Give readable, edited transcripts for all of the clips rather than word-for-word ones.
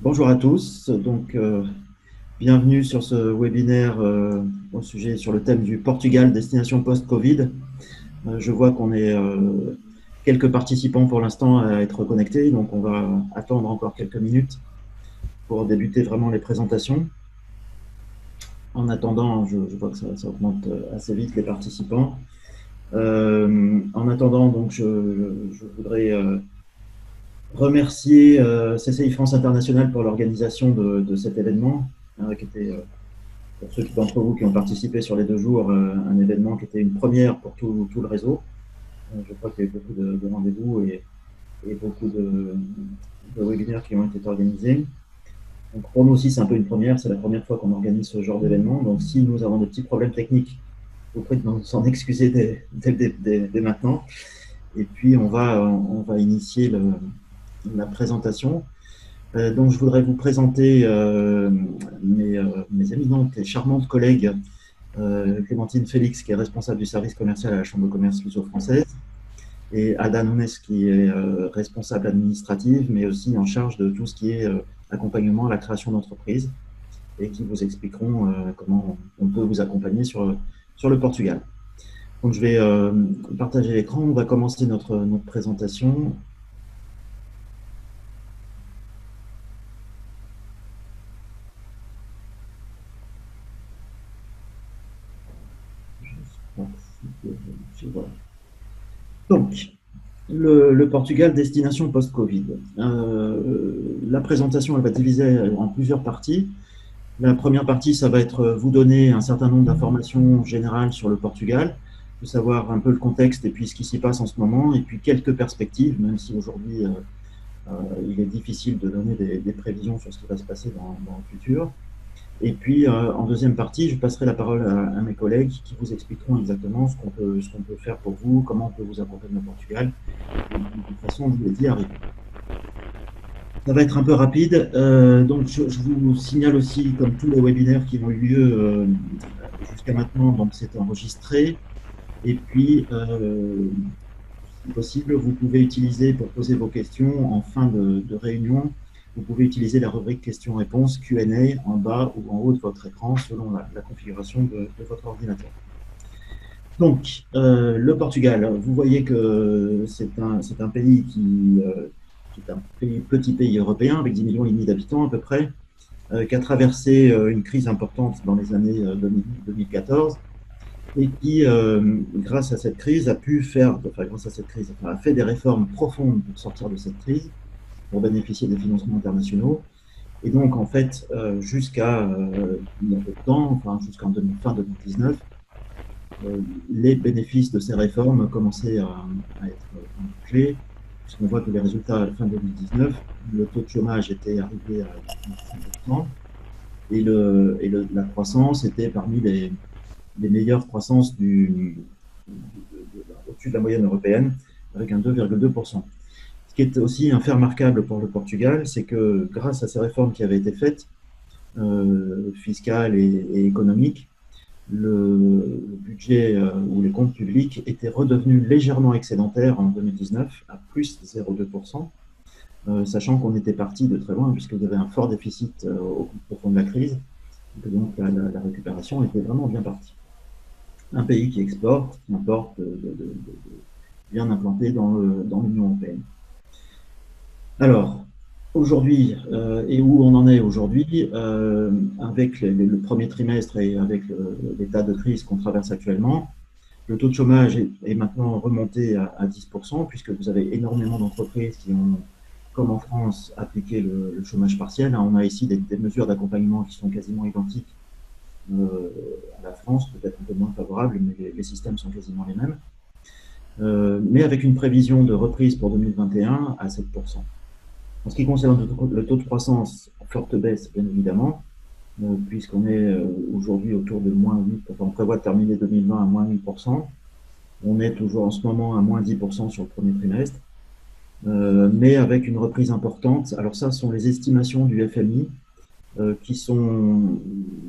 Bonjour à tous, bienvenue sur ce webinaire au sujet sur le thème du Portugal, destination post-Covid. Je vois qu'on est quelques participants pour l'instant à être connectés, donc on va attendre encore quelques minutes pour débuter vraiment les présentations. En attendant, je vois que ça augmente assez vite les participants. En attendant, donc je voudrais remercier CCI France International pour l'organisation de cet événement, qui était pour ceux d'entre vous qui ont participé sur les 2 jours, un événement qui était une première pour tout le réseau. Je crois qu'il y a eu beaucoup de rendez-vous et beaucoup de webinaires qui ont été organisés. Donc pour nous aussi, c'est un peu une première. C'est la première fois qu'on organise ce genre d'événement. Donc si nous avons des petits problèmes techniques, je vous prie de s'en excuser dès maintenant. Et puis on va initier la présentation. Donc je voudrais vous présenter mes éminentes et charmantes collègues. Clémentine Félix, qui est responsable du service commercial à la Chambre de commerce luso-française, et Ada Nunes, qui est responsable administrative, mais aussi en charge de tout ce qui est accompagnement à la création d'entreprises, et qui vous expliqueront comment on peut vous accompagner sur le Portugal. Donc je vais partager l'écran, on va commencer notre présentation. Voilà. Donc, le Portugal, destination post-Covid. La présentation, elle va diviser en plusieurs parties. La première partie, ça va être vous donner un certain nombre d'informations générales sur le Portugal, de savoir un peu le contexte et puis ce qui s'y passe en ce moment, et puis quelques perspectives, même si aujourd'hui il est difficile de donner des prévisions sur ce qui va se passer dans le futur. Et puis, en deuxième partie, je passerai la parole à mes collègues qui vous expliqueront exactement ce qu'on peut faire pour vous, comment on peut vous accompagner au Portugal, et de toute façon d'y arriver. Ça va être un peu rapide. Donc, je vous signale aussi, comme tous les webinaires qui ont eu lieu jusqu'à maintenant, donc c'est enregistré. Et puis, si possible, vous pouvez utiliser, pour poser vos questions en fin de réunion, vous pouvez utiliser la rubrique questions-réponses Q&A en bas ou en haut de votre écran, selon la configuration de votre ordinateur. Donc, le Portugal, vous voyez que c'est un pays qui est un petit pays européen avec 10,5 millions d'habitants à peu près, qui a traversé une crise importante dans les années 2014 et qui, grâce à cette crise, a fait des réformes profondes pour sortir de cette crise, pour bénéficier des financements internationaux. Et donc, en fait, jusqu'à il y a peu de temps, enfin jusqu'en fin 2019, les bénéfices de ces réformes commençaient à être clés, puisqu'on voit que les résultats à la fin 2019, le taux de chômage était arrivé à 5%, et la croissance était parmi les meilleures croissances au-dessus de la moyenne européenne, avec un 2,2%. Ce qui est aussi un fait remarquable pour le Portugal, c'est que grâce à ces réformes qui avaient été faites, fiscales et économiques, le budget ou les comptes publics étaient redevenus légèrement excédentaires en 2019, à plus 0,2%, sachant qu'on était parti de très loin, puisqu'il y avait un fort déficit au fond de la crise, et que donc la récupération était vraiment bien partie. Un pays qui exporte, qui importe, bien implanté dans l'Union européenne. Alors, aujourd'hui, et où on en est aujourd'hui, avec le premier trimestre et avec l'état de crise qu'on traverse actuellement, le taux de chômage est maintenant remonté à 10%, puisque vous avez énormément d'entreprises qui ont, comme en France, appliqué le chômage partiel. On a ici des mesures d'accompagnement qui sont quasiment identiques à la France, peut-être un peu moins favorables, mais les systèmes sont quasiment les mêmes. Mais avec une prévision de reprise pour 2021 à 7%. En ce qui concerne le taux de croissance, forte baisse, bien évidemment, puisqu'on est aujourd'hui autour de moins 8%. Enfin, on prévoit de terminer 2020 à moins 8%. On est toujours en ce moment à moins 10% sur le premier trimestre, mais avec une reprise importante. Alors ça, ce sont les estimations du FMI qui sont,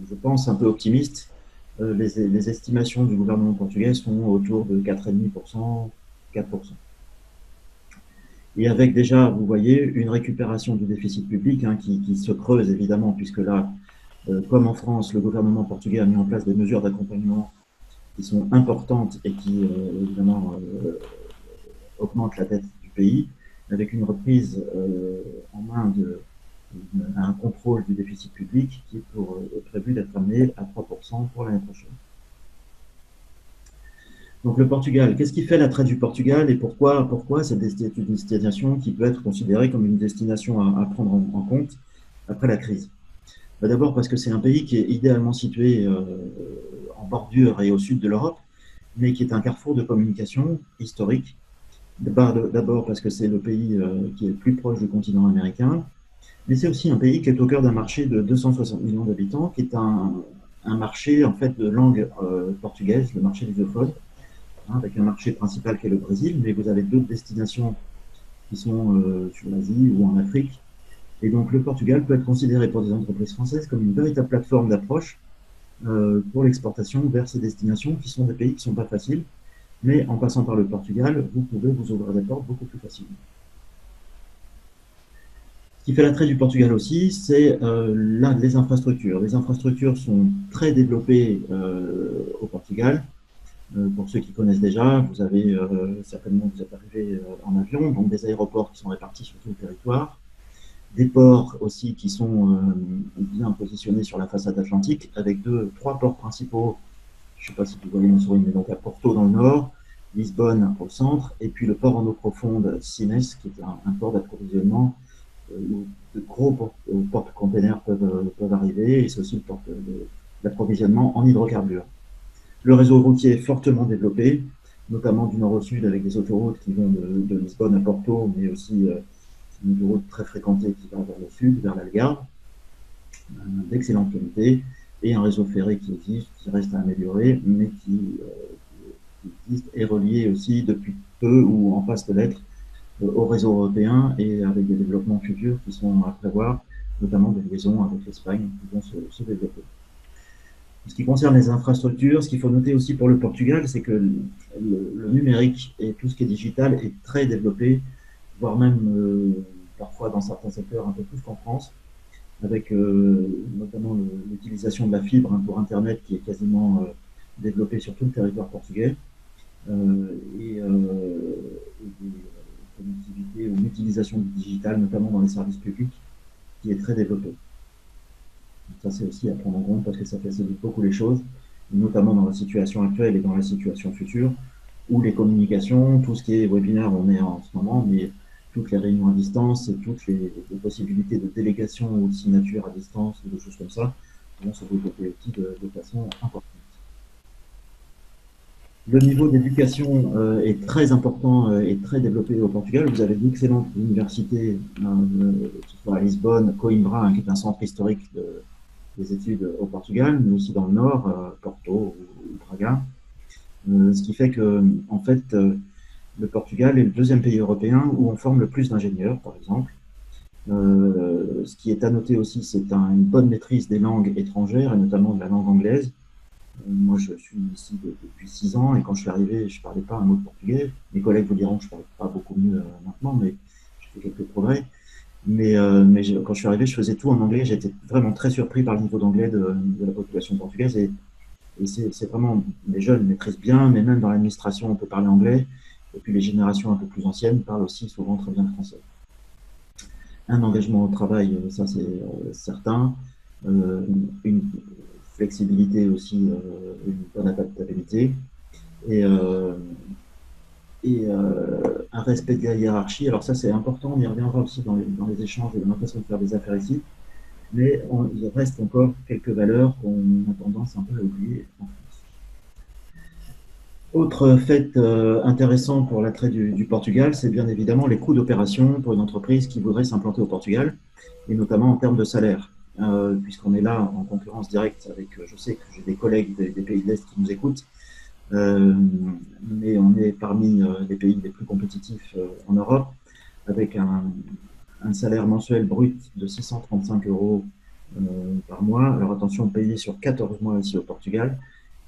je pense, un peu optimistes. Les estimations du gouvernement portugais sont autour de 4,5%, 4%. et avec déjà, vous voyez, une récupération du déficit public hein, qui se creuse évidemment, puisque là, comme en France, le gouvernement portugais a mis en place des mesures d'accompagnement qui sont importantes et qui, évidemment, augmentent la dette du pays, avec une reprise en main un contrôle du déficit public qui est prévu d'être amené à 3% pour l'année prochaine. Donc le Portugal, qu'est-ce qui fait l'attrait du Portugal et pourquoi c'est une destination qui peut être considérée comme une destination à prendre en compte après la crise? D'abord parce que c'est un pays qui est idéalement situé en bordure et au sud de l'Europe, mais qui est un carrefour de communication historique. D'abord parce que c'est le pays qui est le plus proche du continent américain, mais c'est aussi un pays qui est au cœur d'un marché de 260 millions d'habitants, qui est un marché en fait de langue portugaise, le marché lusophone, hein, avec un marché principal qui est le Brésil, mais vous avez d'autres destinations qui sont sur l'Asie ou en Afrique. Et donc le Portugal peut être considéré pour des entreprises françaises comme une véritable plateforme d'approche pour l'exportation vers ces destinations qui sont des pays qui ne sont pas faciles, mais en passant par le Portugal, vous pouvez vous ouvrir des portes beaucoup plus facilement. Ce qui fait l'attrait du Portugal aussi, c'est les infrastructures. Les infrastructures sont très développées au Portugal. Pour ceux qui connaissent déjà, vous avez certainement, vous êtes arrivé en avion, donc des aéroports qui sont répartis sur tout le territoire, des ports aussi qui sont bien positionnés sur la façade atlantique, avec trois ports principaux. Je ne sais pas si vous voyez mon souris, mais donc à Porto dans le nord, Lisbonne au centre, et puis le port en eau profonde Sines, qui est un port d'approvisionnement où de gros porte-containers peuvent arriver, et c'est aussi le port d'approvisionnement en hydrocarbures. Le réseau routier est fortement développé, notamment du nord au sud, avec des autoroutes qui vont de Lisbonne à Porto, mais aussi une autoroute très fréquentée qui va vers le sud, vers l'Algarve, d'excellente qualité, et un réseau ferré qui existe, qui reste à améliorer, mais qui existe, et relié aussi depuis peu, ou en passe de l'être, au réseau européen, et avec des développements futurs qui sont à prévoir, notamment des liaisons avec l'Espagne qui vont se développer. En ce qui concerne les infrastructures, ce qu'il faut noter aussi pour le Portugal, c'est que le numérique et tout ce qui est digital est très développé, voire même parfois dans certains secteurs un peu plus qu'en France, avec notamment l'utilisation de la fibre pour Internet qui est quasiment développée sur tout le territoire portugais, et des connectivités ou l'utilisation du digital, notamment dans les services publics, qui est très développée. Ça, c'est aussi à prendre en compte parce que ça facilite beaucoup les choses, notamment dans la situation actuelle et dans la situation future, où les communications, tout ce qui est webinaire, on est en ce moment, mais toutes les réunions à distance et toutes les possibilités de délégation ou de signature à distance, ou des choses comme ça, vont se développer aussi de façon importante. Le niveau d'éducation est très important et très développé au Portugal. Vous avez d'excellentes universités, que ce soit à Lisbonne, Coimbra, hein, qui est un centre historique des études au Portugal, mais aussi dans le nord, Porto ou Braga. Ce qui fait que, en fait, le Portugal est le deuxième pays européen où on forme le plus d'ingénieurs, par exemple. Ce qui est à noter aussi, c'est une bonne maîtrise des langues étrangères, et notamment de la langue anglaise. Moi, je suis ici depuis 6 ans, et quand je suis arrivé, je ne parlais pas un mot de portugais. Mes collègues vous diront que je ne parle pas beaucoup mieux maintenant, mais j'ai fait quelques progrès. Mais quand je suis arrivé, je faisais tout en anglais. J'étais vraiment très surpris par le niveau d'anglais de la population portugaise. Et c'est vraiment, les jeunes maîtrisent bien, mais même dans l'administration, on peut parler anglais. Et puis les générations un peu plus anciennes parlent aussi souvent très bien le français. Un engagement au travail, ça c'est certain. Une flexibilité aussi, une bonne adaptabilité. Et, un respect de la hiérarchie. Alors ça c'est important, on y reviendra aussi dans les échanges et dans la façon de faire des affaires ici. Mais il reste encore quelques valeurs qu'on a tendance un peu à oublier en France. Autre fait intéressant pour l'attrait du Portugal, c'est bien évidemment les coûts d'opération pour une entreprise qui voudrait s'implanter au Portugal, et notamment en termes de salaire, puisqu'on est là en concurrence directe avec, je sais que j'ai des collègues des pays de l'Est qui nous écoutent, mais on est parmi les pays les plus compétitifs en Europe, avec un salaire mensuel brut de 635 euros par mois. Alors attention, payé sur 14 mois ici au Portugal,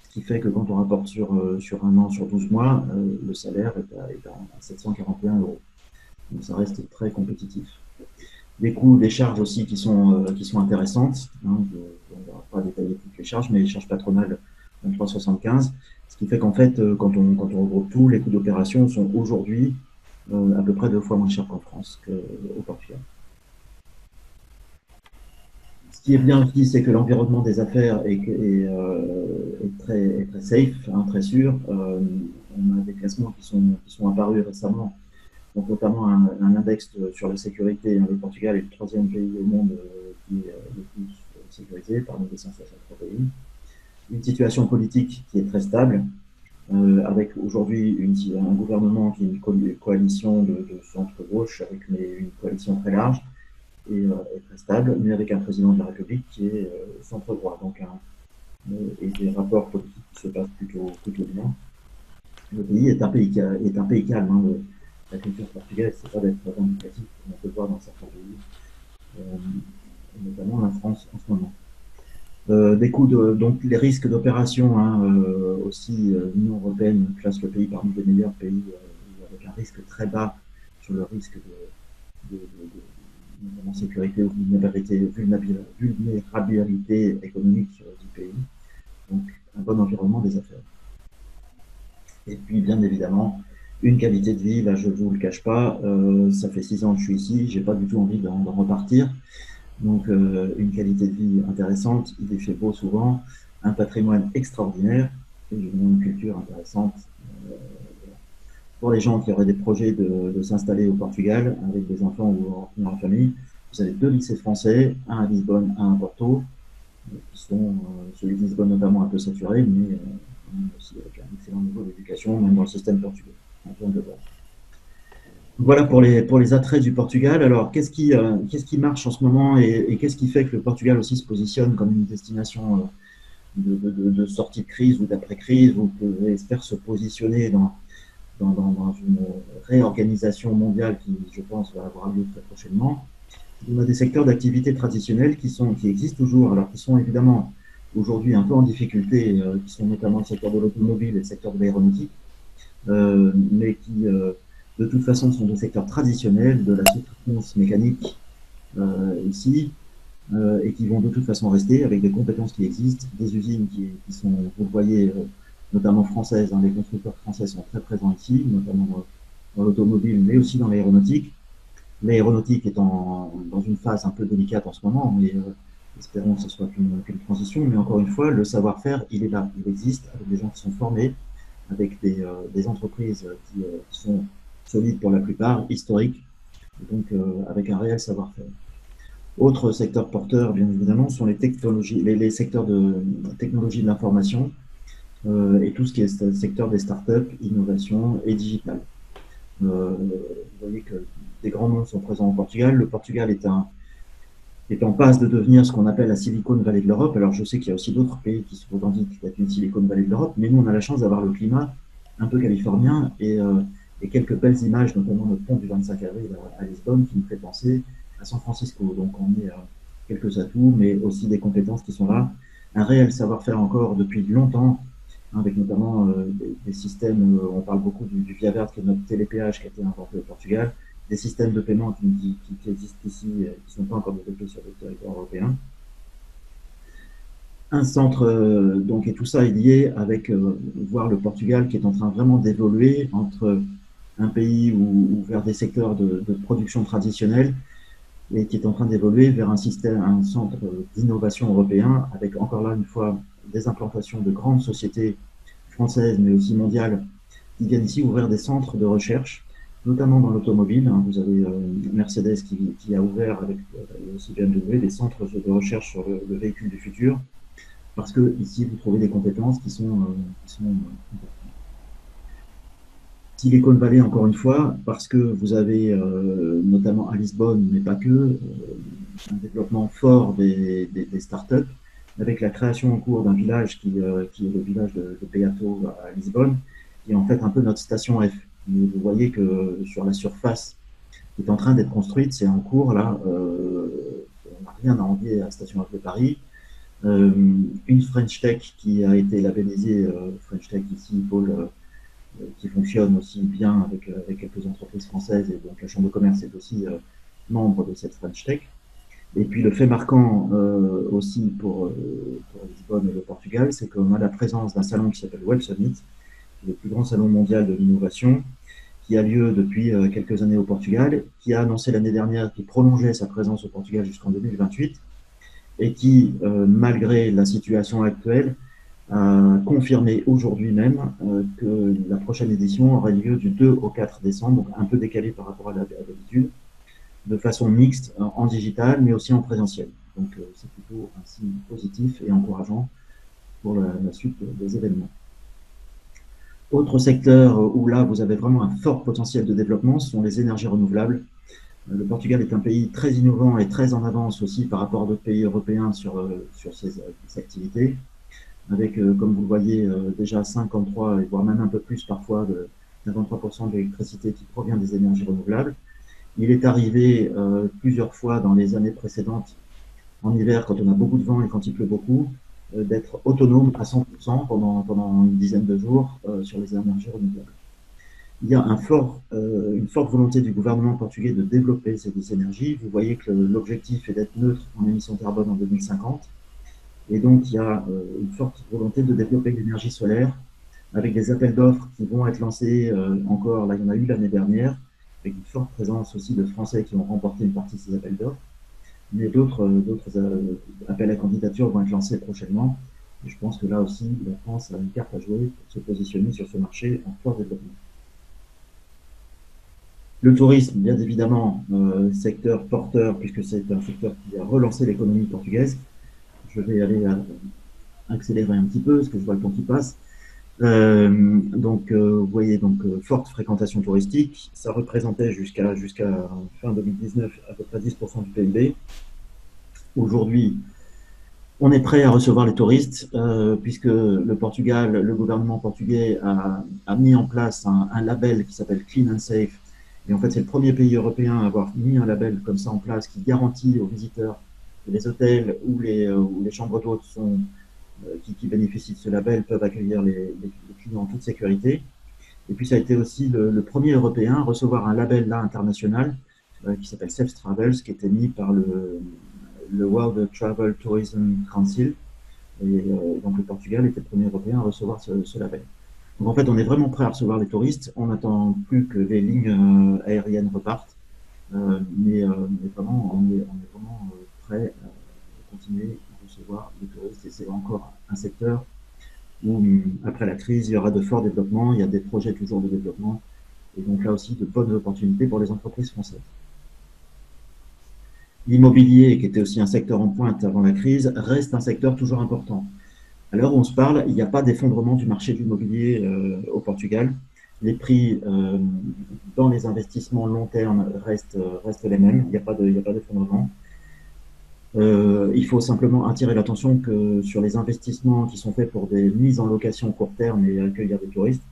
ce qui fait que quand on rapporte sur un an, sur 12 mois, le salaire est à 741 euros. Donc ça reste très compétitif. Les coûts des charges aussi qui sont intéressantes. Hein, on ne va pas détailler toutes les charges, mais les charges patronales 23,75. Ce qui fait qu'en fait, quand on regroupe tout, les coûts d'opération sont aujourd'hui à peu près 2 fois moins chers qu'en France qu'au Portugal. Ce qui est bien aussi, c'est que l'environnement des affaires est très safe, hein, très sûr. On a des classements qui sont apparus récemment, donc notamment un index sur la sécurité. Hein, le Portugal est le 3e pays au monde qui est le plus sécurisé parmi les 163 pays. Une situation politique qui est très stable, avec aujourd'hui un gouvernement qui est une coalition de centre-gauche, avec une coalition très large et très stable, mais avec un président de la République qui est centre-droit, donc et des rapports politiques qui se passent plutôt bien. Le pays est un pays calme. Hein, la culture portugaise, c'est pas d'être revendicatif, comme on peut le voir dans certains pays, notamment la France en ce moment. Donc les risques d'opération, hein, aussi l'Union européenne classe le pays parmi les meilleurs pays avec un risque très bas sur le risque notamment sécurité ou vulnérabilité économique du pays. Donc un bon environnement des affaires. Et puis bien évidemment une qualité de vie, là je ne vous le cache pas, ça fait 6 ans que je suis ici, j'ai pas du tout envie d'en repartir. Donc une qualité de vie intéressante, il est fait beau souvent, un patrimoine extraordinaire et une culture intéressante. Pour les gens qui auraient des projets de s'installer au Portugal avec des enfants ou en famille, vous avez 2 lycées français, un à Lisbonne, un à Porto, qui sont celui de Lisbonne notamment un peu saturé, mais aussi avec un excellent niveau d'éducation, même dans le système portugais. Voilà pour les attraits du Portugal. Alors, qu'est-ce qui marche en ce moment et qu'est-ce qui fait que le Portugal aussi se positionne comme une destination de sortie de crise ou d'après-crise, ou que espère se positionner dans une réorganisation mondiale qui, je pense, va avoir lieu très prochainement. On a des secteurs d'activité traditionnels qui existent toujours, alors qui sont évidemment aujourd'hui un peu en difficulté, qui sont notamment le secteur de l'automobile et le secteur de l'aéronautique, mais qui de toute façon sont des secteurs traditionnels de la sous-traitance mécanique ici, et qui vont de toute façon rester avec des compétences qui existent, des usines qui sont, vous le voyez, notamment françaises, hein, les constructeurs français sont très présents ici, notamment dans l'automobile, mais aussi dans l'aéronautique. L'aéronautique est dans une phase un peu délicate en ce moment, mais espérons que ce soit qu'une transition. Mais encore une fois, le savoir-faire, il est là, il existe, avec des gens qui sont formés, avec des entreprises qui sont solides pour la plupart, historiques, et donc avec un réel savoir-faire. Autre secteur porteur, bien évidemment, sont les technologies, les secteurs de technologie de l'information et tout ce qui est le secteur des startups, innovation et digital. Vous voyez que des grands noms sont présents au Portugal. Le Portugal est en passe de devenir ce qu'on appelle la Silicon Valley de l'Europe. Alors je sais qu'il y a aussi d'autres pays qui se revendiquent d'être une Silicon Valley de l'Europe, mais nous on a la chance d'avoir le climat un peu californien et quelques belles images, notamment le pont du 25 avril à Lisbonne, qui nous fait penser à San Francisco. Donc on est quelques atouts, mais aussi des compétences qui sont là. Un réel savoir-faire encore depuis longtemps, avec notamment des systèmes, on parle beaucoup du Via Verde, qui est notre télépéage qui a été inventé au Portugal, des systèmes de paiement qui existent ici, qui ne sont pas encore développés sur le territoire européen. Un centre, donc, et tout ça est lié avec voir le Portugal qui est en train vraiment d'évoluer entre un pays ou vers des secteurs de production traditionnelle et qui est en train d'évoluer vers un centre d'innovation européen avec encore là une fois des implantations de grandes sociétés françaises mais aussi mondiales qui viennent ici ouvrir des centres de recherche, notamment dans l'automobile. Hein. Vous avez Mercedes qui a ouvert avec aussi BMW des centres de recherche sur le véhicule du futur, parce que ici vous trouvez des compétences qui sont importantes. Silicon Valley, encore une fois, parce que vous avez notamment à Lisbonne, mais pas que, un développement fort des startups, avec la création en cours d'un village qui est le village de Beato à Lisbonne, qui est en fait un peu notre station F. Mais vous voyez que sur la surface qui est en train d'être construite, c'est en cours là, on n'a rien à envier à la station F de Paris. Une French Tech qui a été labellisée French Tech ici, Paul, qui fonctionne aussi bien avec quelques entreprises françaises. française, et donc la Chambre de commerce est aussi membre de cette French Tech. Et puis le fait marquant aussi pour Lisbonne et le Portugal, c'est qu'on a la présence d'un salon qui s'appelle Web Summit, le plus grand salon mondial de l'innovation, qui a lieu depuis quelques années au Portugal, qui a annoncé l'année dernière qu'il prolongeait sa présence au Portugal jusqu'en 2028, et qui, malgré la situation actuelle, a confirmé aujourd'hui même que la prochaine édition aurait lieu du 2 au 4 décembre, donc un peu décalé par rapport à l'habitude, de façon mixte en digital, mais aussi en présentiel. Donc c'est plutôt un signe positif et encourageant pour la suite des événements. Autre secteur où là vous avez vraiment un fort potentiel de développement, ce sont les énergies renouvelables. Le Portugal est un pays très innovant et très en avance aussi par rapport à d'autres pays européens sur ces activités, avec, comme vous le voyez, déjà 53, voire même un peu plus parfois, 53% de l'électricité qui provient des énergies renouvelables. Il est arrivé plusieurs fois dans les années précédentes, en hiver, quand on a beaucoup de vent et quand il pleut beaucoup, d'être autonome à 100% pendant une dizaine de jours sur les énergies renouvelables. Il y a une forte volonté du gouvernement portugais de développer ces énergies. Vous voyez que l'objectif est d'être neutre en émissions de carbone en 2050. Et donc, il y a une forte volonté de développer l'énergie solaire avec des appels d'offres qui vont être lancés encore, là il y en a eu l'année dernière, avec une forte présence aussi de Français qui ont remporté une partie de ces appels d'offres. Mais d'autres appels à candidature vont être lancés prochainement. Et je pense que là aussi, la France a une carte à jouer pour se positionner sur ce marché en fort développement. Le tourisme, bien évidemment, secteur porteur, puisque c'est un secteur qui a relancé l'économie portugaise. Je vais aller accélérer un petit peu, parce que je vois le temps qui passe. Vous voyez, forte fréquentation touristique. Ça représentait jusqu'à fin 2019 à peu près 10% du PIB. Aujourd'hui, on est prêt à recevoir les touristes, puisque le Portugal, le gouvernement portugais a mis en place un label qui s'appelle Clean and Safe. Et en fait, c'est le premier pays européen à avoir mis un label comme ça en place qui garantit aux visiteurs que les hôtels ou les chambres d'hôtes qui bénéficient de ce label peuvent accueillir les clients en toute sécurité. Et puis, ça a été aussi le premier européen à recevoir un label là international qui s'appelle Safe Travels, qui était mis par le World Travel Tourism Council. Et donc, le Portugal était le premier européen à recevoir ce label. Donc, en fait, on est vraiment prêt à recevoir les touristes. On n'attend plus que les lignes aériennes repartent. Mais vraiment, on est vraiment prêt à continuer à recevoir les touristes. Et c'est encore un secteur où, après la crise, il y aura de forts développements. Il y a des projets toujours de développement. Et donc là aussi, de bonnes opportunités pour les entreprises françaises. L'immobilier, qui était aussi un secteur en pointe avant la crise, reste un secteur toujours important. À l'heure où on se parle, il n'y a pas d'effondrement du marché de l'immobilier au Portugal. Les prix dans les investissements long terme restent les mêmes. Il n'y a pas d'effondrement. Il faut simplement attirer l'attention que sur les investissements qui sont faits pour des mises en location court terme et accueillir des touristes,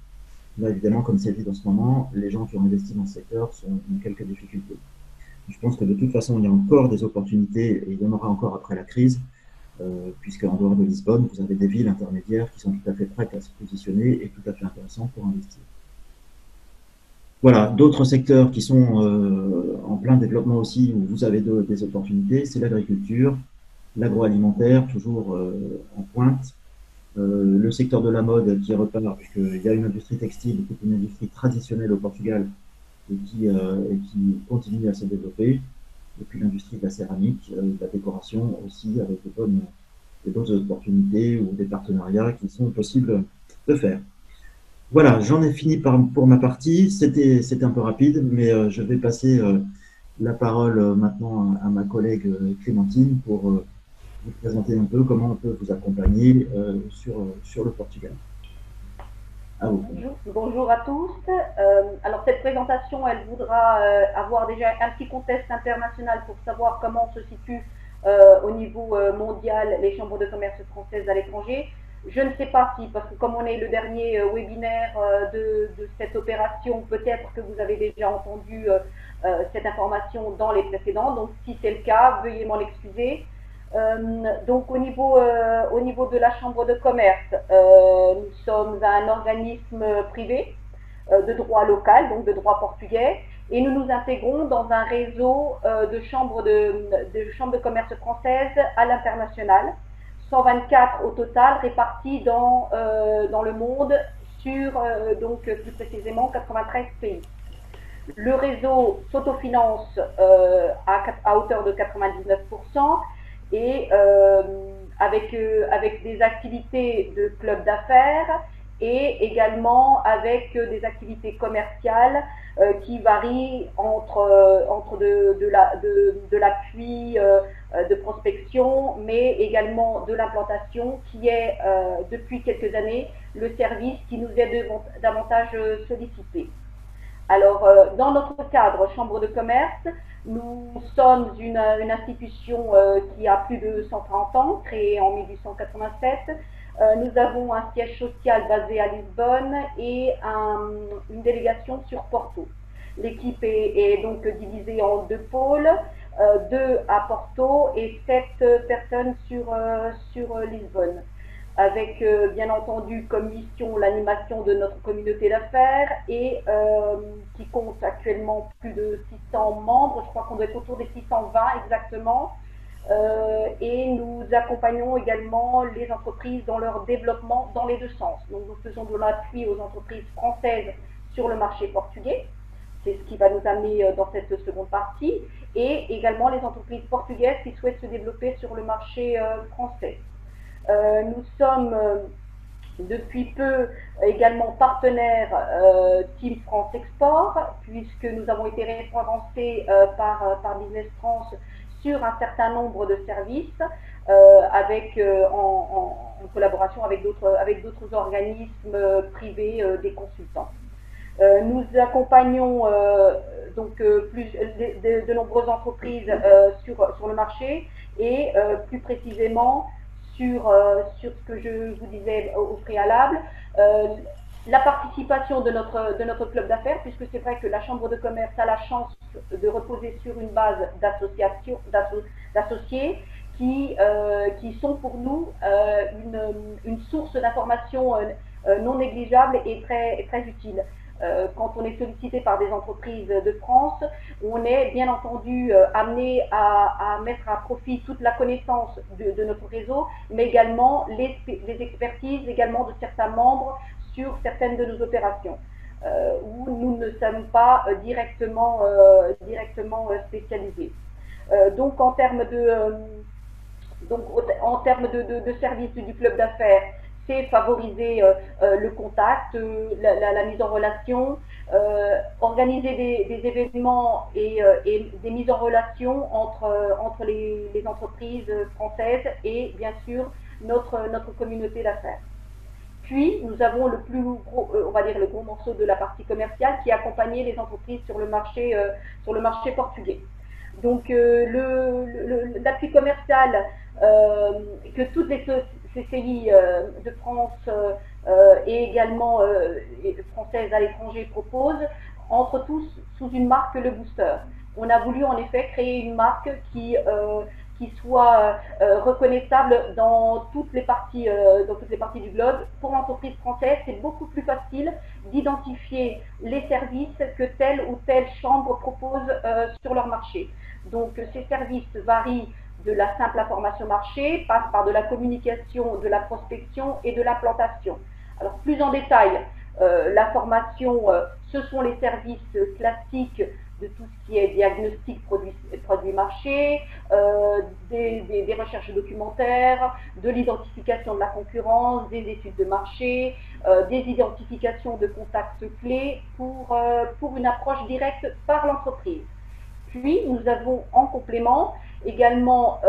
là évidemment, comme c'est dit en ce moment, les gens qui ont investi dans ce secteur ont quelques difficultés. Je pense que de toute façon, il y a encore des opportunités et il y en aura encore après la crise, puisqu'en dehors de Lisbonne, vous avez des villes intermédiaires qui sont tout à fait prêtes à se positionner et tout à fait intéressantes pour investir. Voilà, d'autres secteurs qui sont en plein développement aussi, où vous avez des opportunités, c'est l'agriculture, l'agroalimentaire, toujours en pointe, le secteur de la mode qui repart, puisqu'il y a une industrie textile qui est une industrie traditionnelle au Portugal et qui continue à se développer, et puis l'industrie de la céramique, de la décoration aussi, avec d'autres opportunités ou des partenariats qui sont possibles de faire. Voilà, j'en ai fini pour ma partie. C'était un peu rapide, mais je vais passer la parole maintenant à ma collègue Clémentine pour vous présenter un peu comment on peut vous accompagner sur le Portugal. À vous. Bonjour à tous. Alors cette présentation, elle voudra avoir déjà un petit contexte international pour savoir comment se situe au niveau mondial les chambres de commerce françaises à l'étranger. Je ne sais pas si, parce que comme on est le dernier webinaire de cette opération, peut-être que vous avez déjà entendu cette information dans les précédents. Donc si c'est le cas, veuillez m'en excuser. Donc au niveau de la chambre de commerce, nous sommes un organisme privé de droit local, donc de droit portugais, et nous nous intégrons dans un réseau de chambres de commerce françaises à l'international, 124 au total répartis dans le monde sur donc plus précisément 93 pays. Le réseau s'autofinance à hauteur de 99% et avec des activités de club d'affaires et également avec des activités commerciales qui varient entre de l'appui de prospection, mais également de l'implantation, qui est depuis quelques années le service qui nous est davantage sollicité. Alors, dans notre cadre Chambre de commerce, nous sommes une institution qui a plus de 130 ans, créée en 1887. Nous avons un siège social basé à Lisbonne et une délégation sur Porto. L'équipe est donc divisée en deux pôles, deux à Porto et 7 personnes sur Lisbonne, avec bien entendu comme mission l'animation de notre communauté d'affaires et qui compte actuellement plus de 600 membres, je crois qu'on doit être autour des 620 exactement, et nous accompagnons également les entreprises dans leur développement dans les deux sens. Donc nous faisons de l'appui aux entreprises françaises sur le marché portugais, c'est ce qui va nous amener dans cette seconde partie, et également les entreprises portugaises qui souhaitent se développer sur le marché français. Nous sommes depuis peu également partenaires Team France Export, puisque nous avons été référencés par Business France sur un certain nombre de services, en collaboration avec d'autres organismes privés, des consultants. Nous accompagnons donc de nombreuses entreprises sur le marché et plus précisément sur ce que je vous disais au préalable, la participation de notre club d'affaires, puisque c'est vrai que la Chambre de commerce a la chance de reposer sur une base d'associés qui sont pour nous une source d'information non négligeable et très utile. Quand on est sollicité par des entreprises de France, on est bien entendu amené à mettre à profit toute la connaissance de notre réseau, mais également les expertises également de certains membres sur certaines de nos opérations, où nous ne sommes pas directement spécialisés. Donc en termes de services du club d'affaires, c'est favoriser le contact, la mise en relation, organiser des événements et des mises en relation entre les entreprises françaises et bien sûr notre communauté d'affaires. Puis nous avons le plus gros, on va dire le gros morceau de la partie commerciale qui accompagnait les entreprises sur le marché portugais. Donc l'appui commercial que toutes les CCI de France et également françaises à l'étranger proposent entrent tous sous une marque Le Booster. On a voulu en effet créer une marque qui soit reconnaissable dans toutes les parties du globe. Pour l'entreprise française, c'est beaucoup plus facile d'identifier les services que telle ou telle chambre propose sur leur marché. Donc ces services varient de la simple information marché, passent par de la communication, de la prospection et de l'implantation. Alors plus en détail, la formation, ce sont les services classiques de tout ce qui est diagnostic produit marché, des recherches documentaires, de l'identification de la concurrence, des études de marché, des identifications de contacts clés pour une approche directe par l'entreprise. Puis nous avons en également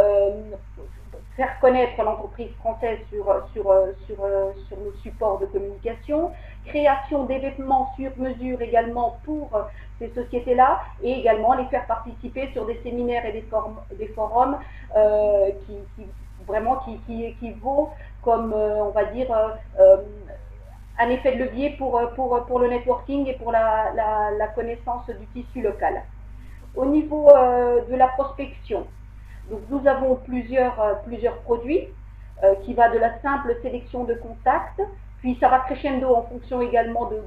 faire connaître l'entreprise française sur nos supports de communication, création d'événements sur mesure également pour ces sociétés-là, et également les faire participer sur des séminaires et des forums qui vaut comme, on va dire, un effet de levier pour le networking et pour la connaissance du tissu local. Au niveau de la prospection, donc nous avons plusieurs produits qui va de la simple sélection de contacts, puis ça va crescendo en fonction également de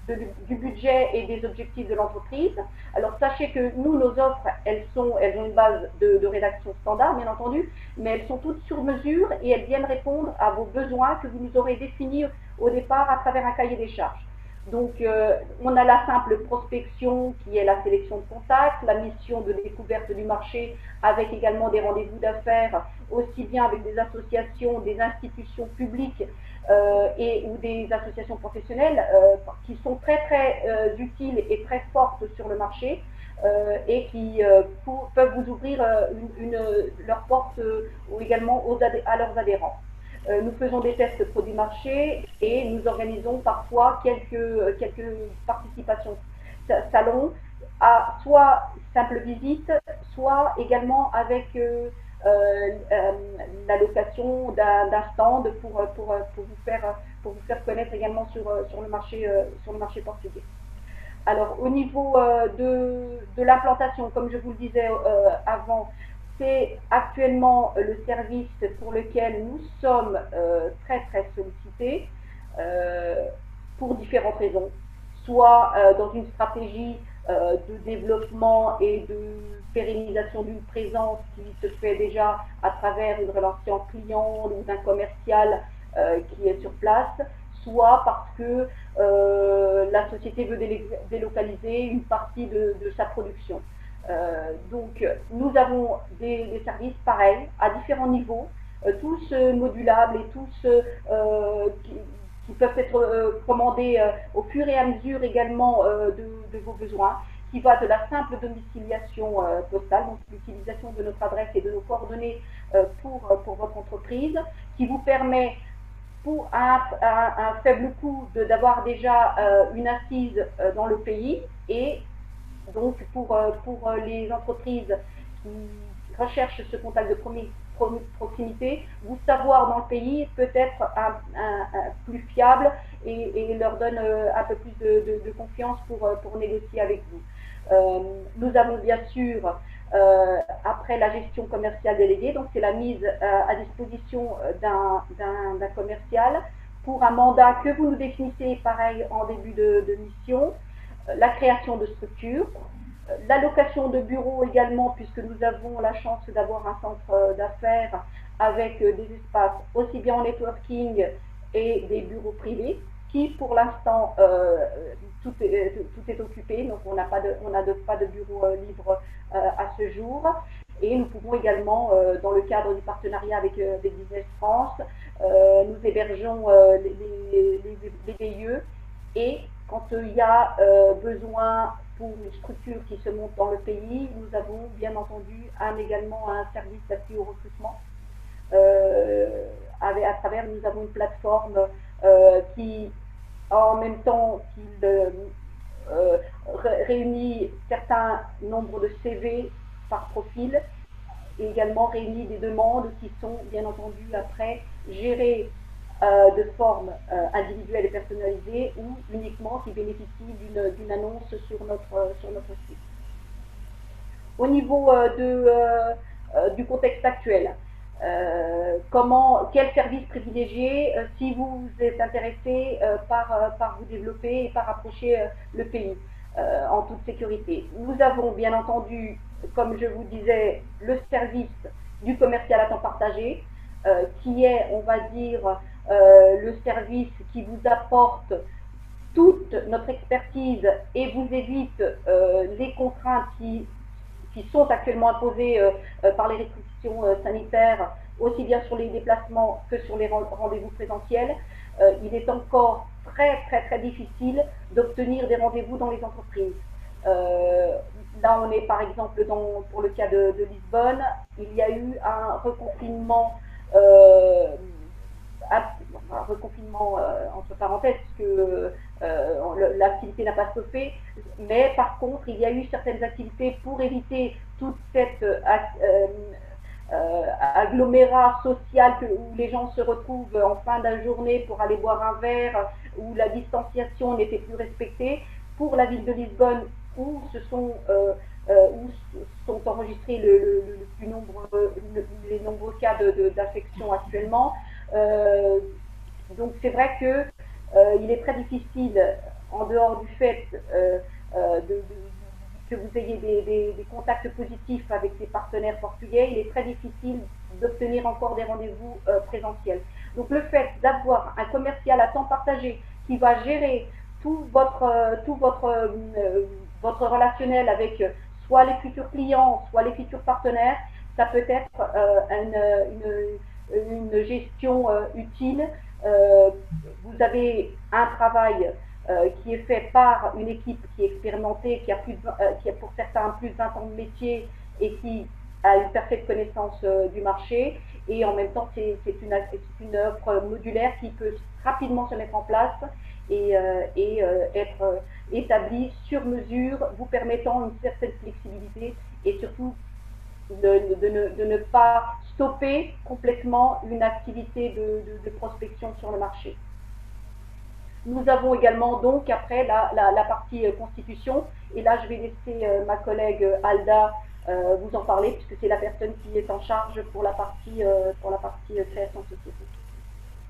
du budget et des objectifs de l'entreprise. Alors sachez que nous, nos offres, elles ont une base de rédaction standard, bien entendu, mais elles sont toutes sur mesure et elles viennent répondre à vos besoins que vous nous aurez définis au départ à travers un cahier des charges. Donc, on a la simple prospection qui est la sélection de contacts, la mission de découverte du marché avec également des rendez-vous d'affaires, aussi bien avec des associations, des institutions publiques ou des associations professionnelles qui sont très très utiles et très fortes sur le marché et qui peuvent vous ouvrir leurs portes également à leurs adhérents. Nous faisons des tests produits marché et nous organisons parfois quelques participations salons à soit simple visite, soit également avec l'allocation d'un stand pour vous faire connaître également sur le marché portugais. Alors, au niveau de l'implantation, comme je vous le disais avant, c'est actuellement le service pour lequel nous sommes très très sollicités pour différentes raisons. Soit dans une stratégie de développement et de pérennisation d'une présence qui se fait déjà à travers une relation client ou d'un commercial qui est sur place, soit parce que la société veut délocaliser une partie de sa production. Donc, nous avons des services pareils, à différents niveaux, tous modulables et tous qui peuvent être commandés au fur et à mesure également de vos besoins, qui va de la simple domiciliation postale, donc l'utilisation de notre adresse et de nos coordonnées pour votre entreprise, qui vous permet pour un faible coût d'avoir déjà une assise dans le pays et donc pour les entreprises qui recherchent ce contact de proximité, vous savoir dans le pays peut être plus fiable et leur donne un peu plus de confiance pour négocier avec vous. Nous avons bien sûr après la gestion commerciale déléguée, donc c'est la mise à disposition d'un commercial pour un mandat que vous nous définissez pareil en début de mission, la création de structures, l'allocation de bureaux également, puisque nous avons la chance d'avoir un centre d'affaires avec des espaces aussi bien en networking et des bureaux privés, qui pour l'instant tout est occupé, donc on n'a pas de bureau libre à ce jour. Et nous pouvons également, dans le cadre du partenariat avec Business France, nous hébergeons les BIE et quand il y a besoin pour une structure qui se monte dans le pays, nous avons bien entendu également un service d'appui au recrutement. À travers, nous avons une plateforme qui, en même temps qu'il réunit certains nombres de CV par profil, et également réunit des demandes qui sont bien entendu après gérées de forme individuelle et personnalisée ou uniquement qui bénéficient d'une annonce sur notre site. Au niveau du contexte actuel, quel service privilégier si vous êtes intéressé par vous développer et par approcher le pays en toute sécurité. Nous avons bien entendu, comme je vous disais, le service du commercial à temps partagé, qui est, on va dire, le service qui vous apporte toute notre expertise et vous évite les contraintes qui sont actuellement imposées par les restrictions sanitaires, aussi bien sur les déplacements que sur les rendez-vous présentiels. Il est encore très très très difficile d'obtenir des rendez-vous dans les entreprises. Là, on est par exemple pour le cas de Lisbonne, il y a eu un reconfinement entre parenthèses, que l'activité n'a pas stoppé, mais par contre, il y a eu certaines activités pour éviter toute cette agglomérat social où les gens se retrouvent en fin de journée pour aller boire un verre, où la distanciation n'était plus respectée. Pour la ville de Lisbonne, où sont enregistrés les nombreux cas d'infection actuellement. Donc c'est vrai que il est très difficile en dehors du fait que vous ayez des contacts positifs avec des partenaires portugais, il est très difficile d'obtenir encore des rendez-vous présentiels. Donc le fait d'avoir un commercial à temps partagé qui va gérer votre relationnel avec soit les futurs clients, soit les futurs partenaires, ça peut être une gestion utile. Vous avez un travail qui est fait par une équipe qui est expérimentée, qui a pour certains plus de 20 ans de métier et qui a une parfaite connaissance du marché. Et en même temps, c'est une offre modulaire qui peut rapidement se mettre en place et être établie sur mesure, vous permettant une certaine flexibilité et surtout de ne pas stopper complètement une activité de prospection sur le marché. Nous avons également donc après la partie constitution, et là je vais laisser ma collègue Alda vous en parler, puisque c'est la personne qui est en charge pour la partie création de société.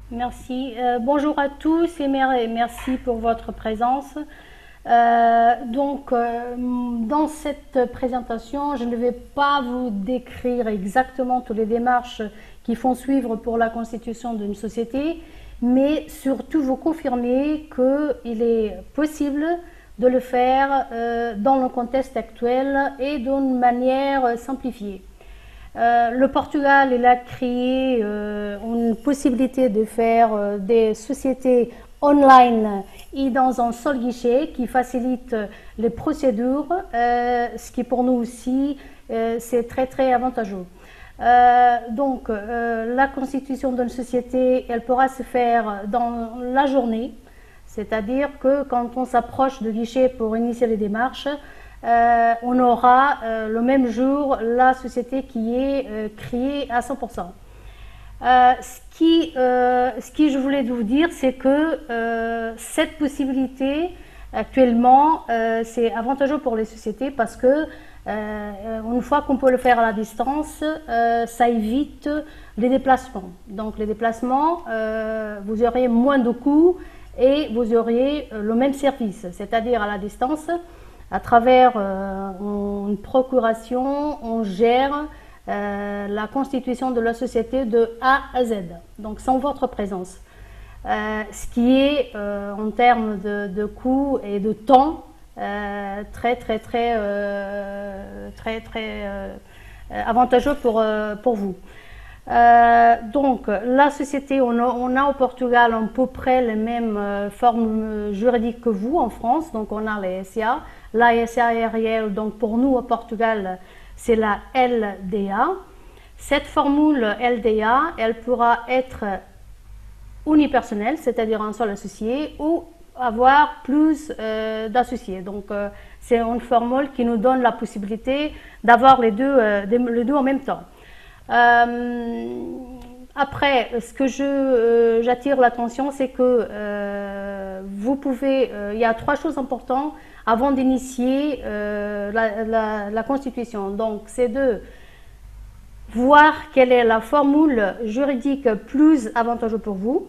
Merci. Bonjour à tous et merci pour votre présence. Dans cette présentation, je ne vais pas vous décrire exactement toutes les démarches qui font suivre pour la constitution d'une société, mais surtout vous confirmer qu'il est possible de le faire dans le contexte actuel et d'une manière simplifiée. Le Portugal il a créé une possibilité de faire des sociétés online et dans un seul guichet qui facilite les procédures, ce qui pour nous aussi c'est très très avantageux. La constitution d'une société, elle pourra se faire dans la journée, c'est-à-dire que quand on s'approche du guichet pour initier les démarches, on aura le même jour la société qui est créée à 100%. Ce qui je voulais vous dire, c'est que cette possibilité actuellement, c'est avantageux pour les sociétés parce que une fois qu'on peut le faire à la distance, ça évite les déplacements. Donc les déplacements, vous aurez moins de coûts et vous aurez le même service, c'est-à-dire à la distance. À travers une procuration, on gère la constitution de la société de A à Z, donc sans votre présence. Ce qui est, en termes de coûts et de temps, très avantageux pour vous. La société, on a au Portugal à peu près les mêmes formes juridiques que vous en France. Donc on a les SCA. La SARL, donc pour nous au Portugal, c'est la LDA. Cette formule LDA, elle pourra être unipersonnelle, c'est-à-dire un seul associé, ou avoir plus d'associés. Donc c'est une formule qui nous donne la possibilité d'avoir les deux en même temps. Après, ce que j'attire l'attention, c'est que vous pouvez, il y a 3 choses importantes avant d'initier la constitution. Donc, c'est de voir quelle est la formule juridique plus avantageuse pour vous,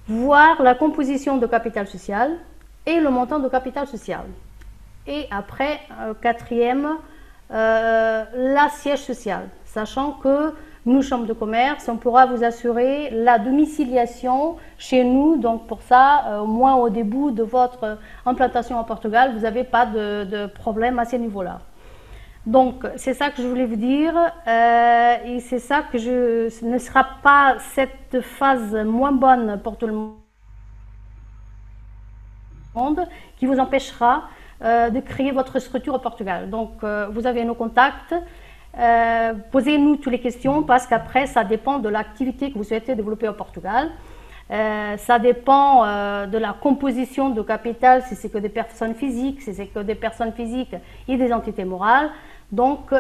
voir la composition de capital social et le montant de capital social. Et après, quatrième, l'assiette sociale, sachant que nous, Chambre de commerce, on pourra vous assurer la domiciliation chez nous. Donc pour ça, au moins au début de votre implantation au Portugal, vous n'avez pas de problème à ce niveau-là. Donc c'est ça que je voulais vous dire et c'est ça que ce ne sera pas cette phase moins bonne pour tout le monde qui vous empêchera de créer votre structure au Portugal. Donc vous avez nos contacts. Posez-nous toutes les questions parce qu'après ça dépend de l'activité que vous souhaitez développer au Portugal. Ça dépend de la composition de capital, si c'est que des personnes physiques, si c'est que des personnes physiques et des entités morales. Donc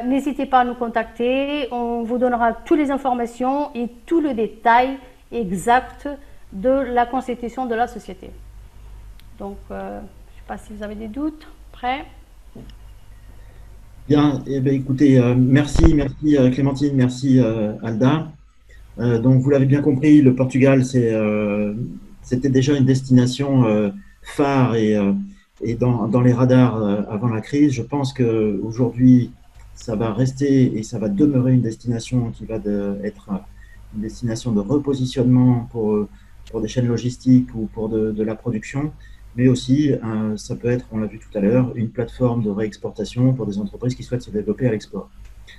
n'hésitez pas à nous contacter, on vous donnera toutes les informations et tout le détail exact de la constitution de la société. Donc je ne sais pas si vous avez des doutes. Prêt? Bien, eh bien écoutez, merci Clémentine, merci Alda. Donc vous l'avez bien compris, le Portugal c'est c'était déjà une destination phare et dans les radars avant la crise. Je pense qu'aujourd'hui, ça va rester et ça va demeurer une destination qui va être une destination de repositionnement pour des chaînes logistiques ou pour de la production, mais aussi, ça peut être, on l'a vu tout à l'heure, une plateforme de réexportation pour des entreprises qui souhaitent se développer à l'export.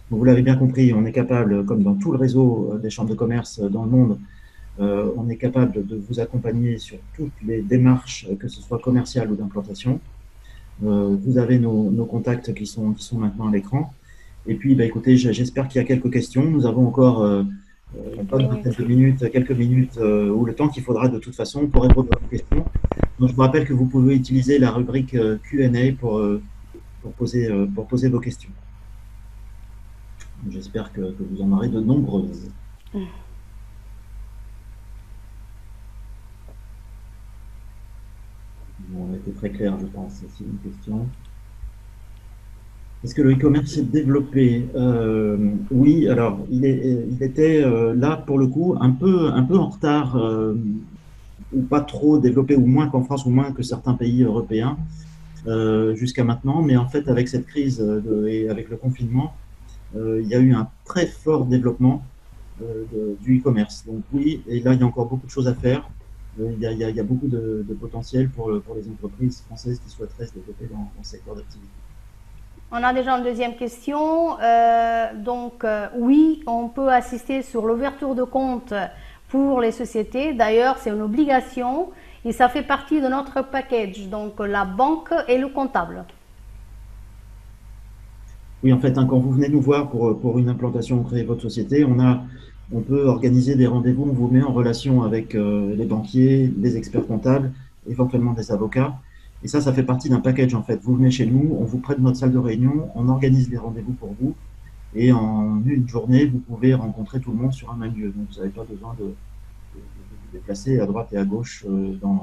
Donc, vous l'avez bien compris, on est capable, comme dans tout le réseau des chambres de commerce dans le monde, on est capable de vous accompagner sur toutes les démarches, que ce soit commerciales ou d'implantation. Vous avez nos contacts qui sont maintenant à l'écran. Et puis, bah, écoutez, j'espère qu'il y a quelques questions. Nous avons encore une bonne vingtaine de minutes, quelques minutes, ou le temps qu'il faudra de toute façon pour répondre à vos questions. Donc, je vous rappelle que vous pouvez utiliser la rubrique Q&A pour poser vos questions. J'espère que vous en aurez de nombreuses. Bon, on a été très clair, je pense. C'est une question. Est-ce que le e-commerce s'est développé? Oui, alors il était là pour le coup un peu en retard, ou pas trop développé, ou moins qu'en France, ou moins que certains pays européens jusqu'à maintenant. Mais en fait, avec cette crise et avec le confinement, il y a eu un très fort développement du e-commerce. Donc oui, et là il y a encore beaucoup de choses à faire. Il y a beaucoup de potentiel pour les entreprises françaises qui souhaiteraient se développer dans ce secteur d'activité. On a déjà une deuxième question. Oui, on peut assister sur l'ouverture de compte pour les sociétés. D'ailleurs, c'est une obligation et ça fait partie de notre package. Donc, la banque et le comptable. Oui, en fait, quand vous venez nous voir pour une implantation ou créer votre société, on peut organiser des rendez-vous. On vous met en relation avec les banquiers, les experts comptables, éventuellement des avocats. Et ça fait partie d'un package en fait. Vous venez chez nous, on vous prête notre salle de réunion, on organise les rendez-vous pour vous. Et en une journée, vous pouvez rencontrer tout le monde sur un même lieu. Donc, vous n'avez pas besoin de vous déplacer à droite et à gauche,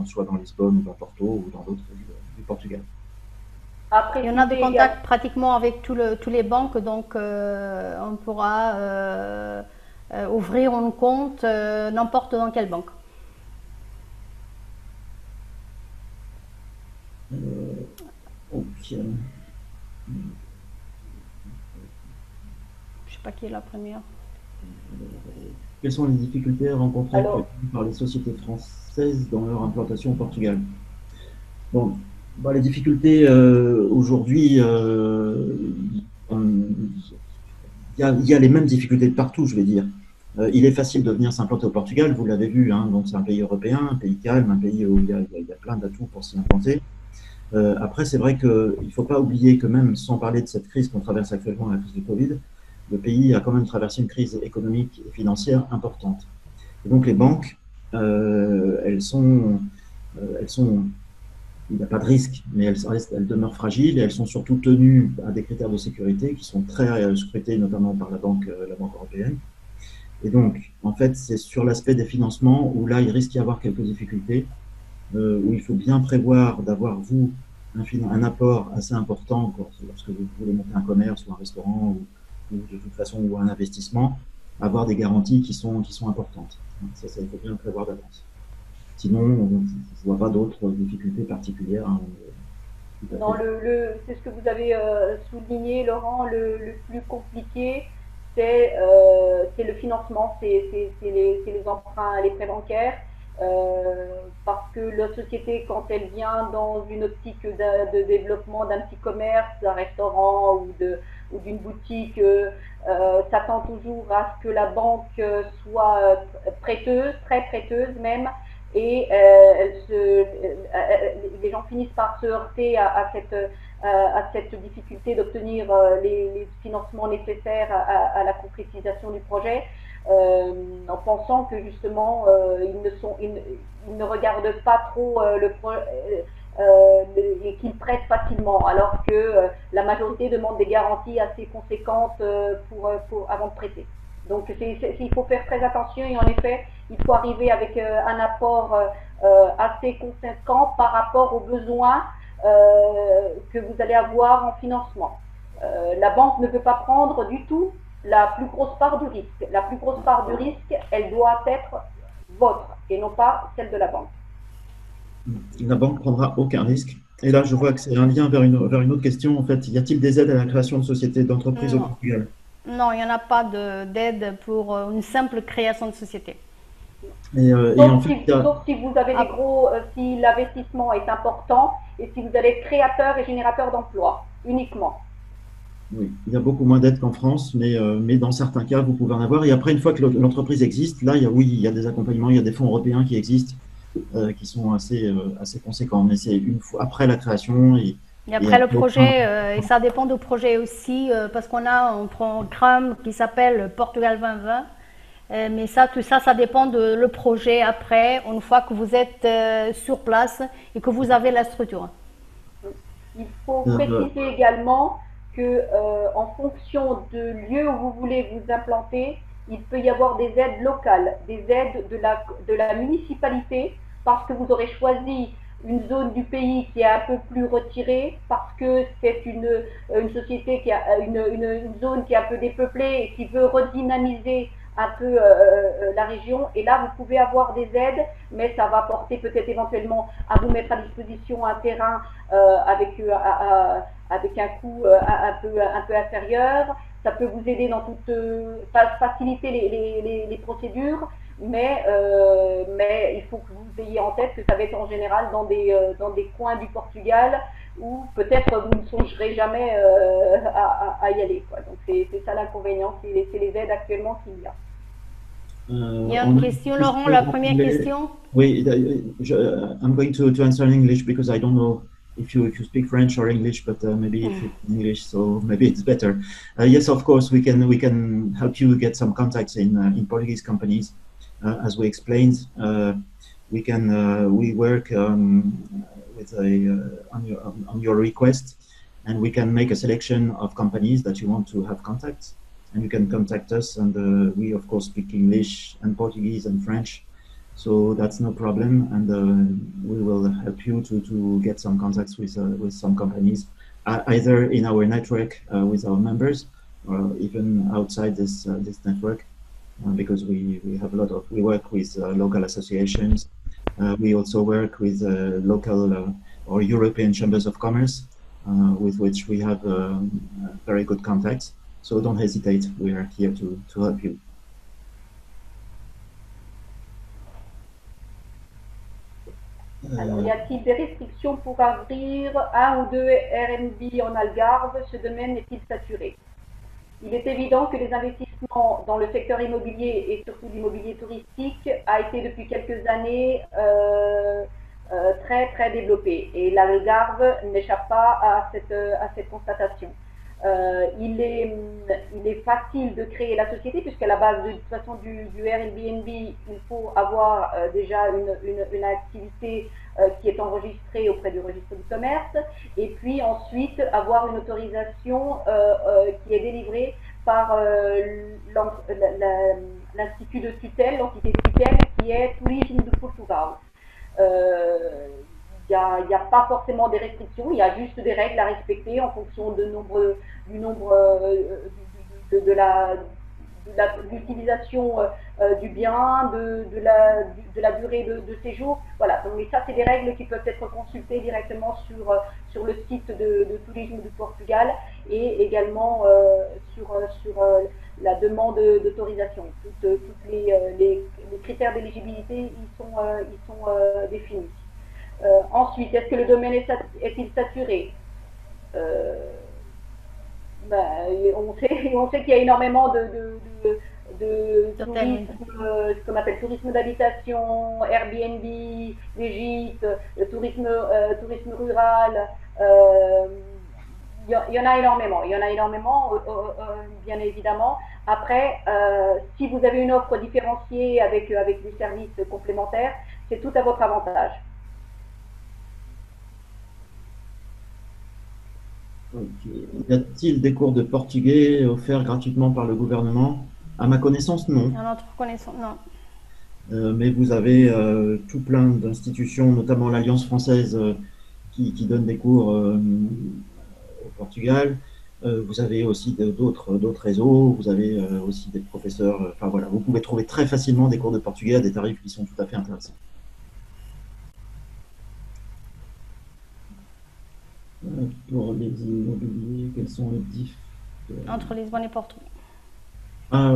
soit dans Lisbonne ou dans Porto ou dans d'autres villes du Portugal. Après, il y en a des contacts pratiquement avec tous les banques, donc on pourra ouvrir un compte n'importe dans quelle banque. Okay. Je ne sais pas qui est la première. Quelles sont les difficultés rencontrées par les sociétés françaises dans leur implantation au Portugal? Bon, bah, les difficultés aujourd'hui, il y a les mêmes difficultés de partout, je vais dire. Il est facile de venir s'implanter au Portugal, vous l'avez vu, hein, donc c'est un pays européen, un pays calme, un pays où il y a plein d'atouts pour s'y implanter. Après, c'est vrai qu'il ne faut pas oublier que même sans parler de cette crise qu'on traverse actuellement, la crise du Covid, le pays a quand même traversé une crise économique et financière importante. Et donc les banques, elles sont, il n'y a pas de risque, mais elles demeurent fragiles et elles sont surtout tenues à des critères de sécurité qui sont très scrutés, notamment par la Banque européenne. Et donc, en fait, c'est sur l'aspect des financements où là, il risque d'y avoir quelques difficultés, où il faut bien prévoir d'avoir, vous, un apport assez important lorsque vous voulez monter un commerce ou un restaurant ou de toute façon ou un investissement, avoir des garanties qui sont importantes. Ça, il faut bien le prévoir d'avance. Sinon, je ne vois pas d'autres difficultés particulières. Hein, non, c'est ce que vous avez souligné, Laurent, le plus compliqué, c'est le financement, c'est les emprunts, les prêts bancaires. Parce que la société, quand elle vient dans une optique de développement d'un petit commerce, d'un restaurant ou d'une boutique, s'attend toujours à ce que la banque soit prêteuse, très prêteuse même, et les gens finissent par se heurter à cette difficulté d'obtenir les financements nécessaires à la concrétisation du projet. En pensant que justement ils ne regardent pas trop et qu'ils prêtent facilement, alors que la majorité demande des garanties assez conséquentes avant de prêter. Donc il faut faire très attention et en effet il faut arriver avec un apport assez conséquent par rapport aux besoins que vous allez avoir en financement. La banque ne peut pas prendre du tout la plus grosse part du risque. La plus grosse part du risque, elle doit être votre et non pas celle de la banque. La banque prendra aucun risque. Et là, je vois que c'est un lien vers une autre question. En fait, y a-t-il des aides à la création de sociétés, d'entreprises au Non, Portugal? non, il n'y en a pas d'aide pour une simple création de société. Et en fait, il y a, Sauf si vous avez des Ah, gros, si l'investissement est important et si vous allez être créateur et générateur d'emplois uniquement. oui, il y a beaucoup moins d'aides qu'en France, mais dans certains cas, vous pouvez en avoir. Et après, une fois que l'entreprise existe, là, oui, il y a des accompagnements, il y a des fonds européens qui existent, qui sont assez conséquents. Mais c'est une fois après la création et et après le après. projet, et ça dépend du projet aussi, parce qu'on a un programme qui s'appelle Portugal 2020. Mais ça, tout ça, ça dépend de le projet après, une fois que vous êtes sur place et que vous avez la structure. Il faut euh, préciser également que en fonction de lieu où vous voulez vous implanter, il peut y avoir des aides locales, des aides de la municipalité, parce que vous aurez choisi une zone du pays qui est un peu plus retirée, parce que c'est une société qui a une zone qui est un peu dépeuplée et qui veut redynamiser un peu la région. Et là, vous pouvez avoir des aides, mais ça va porter peut-être éventuellement à vous mettre à disposition un terrain avec un coût un peu inférieur. Ça peut vous aider dans toute faciliter les procédures, mais il faut que vous ayez en tête que ça va être en général dans des coins du Portugal où peut-être vous ne songerez jamais à y aller, quoi. Donc c'est ça l'inconvénient, c'est les aides actuellement qu'il y a. Il y a une On a question, une Laurent, la question en première anglais. question. Oui, I'm going to answer in English because I don't know if you speak French or English, but maybe if it's English, so maybe it's better. Yes, of course, we can help you get some contacts in Portuguese companies, as we explained. We work with on your request, and we can make a selection of companies that you want to have contacts, and you can contact us. And we, of course, speak English and Portuguese and French, so that's no problem. And we will help you to get some contacts with some companies, either in our network with our members, or even outside this network, because we have a lot of we work with local associations. We also work with local or European chambers of commerce, with which we have very good contacts. So don't hesitate. We are here to help you. Alors, y a-t-il des restrictions pour ouvrir un ou deux Airbnb en Algarve? Ce domaine est-il saturé? Il est évident que les investissements dans le secteur immobilier et surtout l'immobilier touristique a été depuis quelques années très très développé et l'Algarve n'échappe pas à cette constatation. Il est facile de créer la société puisqu'à la base de toute façon du Airbnb, il faut avoir déjà une activité qui est enregistrée auprès du registre du commerce et puis ensuite avoir une autorisation qui est délivrée par l'institut de tutelle, l'entité de tutelle qui est Tourisme de Portugal. Il n'y a pas forcément des restrictions, il y a juste des règles à respecter en fonction du nombre de l'utilisation du bien, de la durée de séjour. Voilà, donc, mais ça, c'est des règles qui peuvent être consultées directement sur le site de Tourisme du Portugal et également sur la demande d'autorisation. Toutes les critères d'éligibilité ils sont définis. Ensuite, est-ce que le domaine est-il saturé? On sait qu'il y a énormément de tourisme, ce qu'on appelle tourisme d'habitation, Airbnb, les gîtes, le tourisme rural. Il y en a énormément. Il y en a énormément, bien évidemment. Après, si vous avez une offre différenciée avec des services complémentaires, c'est tout à votre avantage. Okay. Y a-t-il des cours de portugais offerts gratuitement par le gouvernement? À ma connaissance, non. À notre connaissance, non. Mais vous avez tout plein d'institutions, notamment l'Alliance française, qui donne des cours au Portugal. Vous avez aussi d'autres réseaux, vous avez aussi des professeurs. Enfin voilà, vous pouvez trouver très facilement des cours de portugais à des tarifs qui sont tout à fait intéressants. Pour les immobiliers, quels sont les diffs entre Lisbonne et Porto. Ah,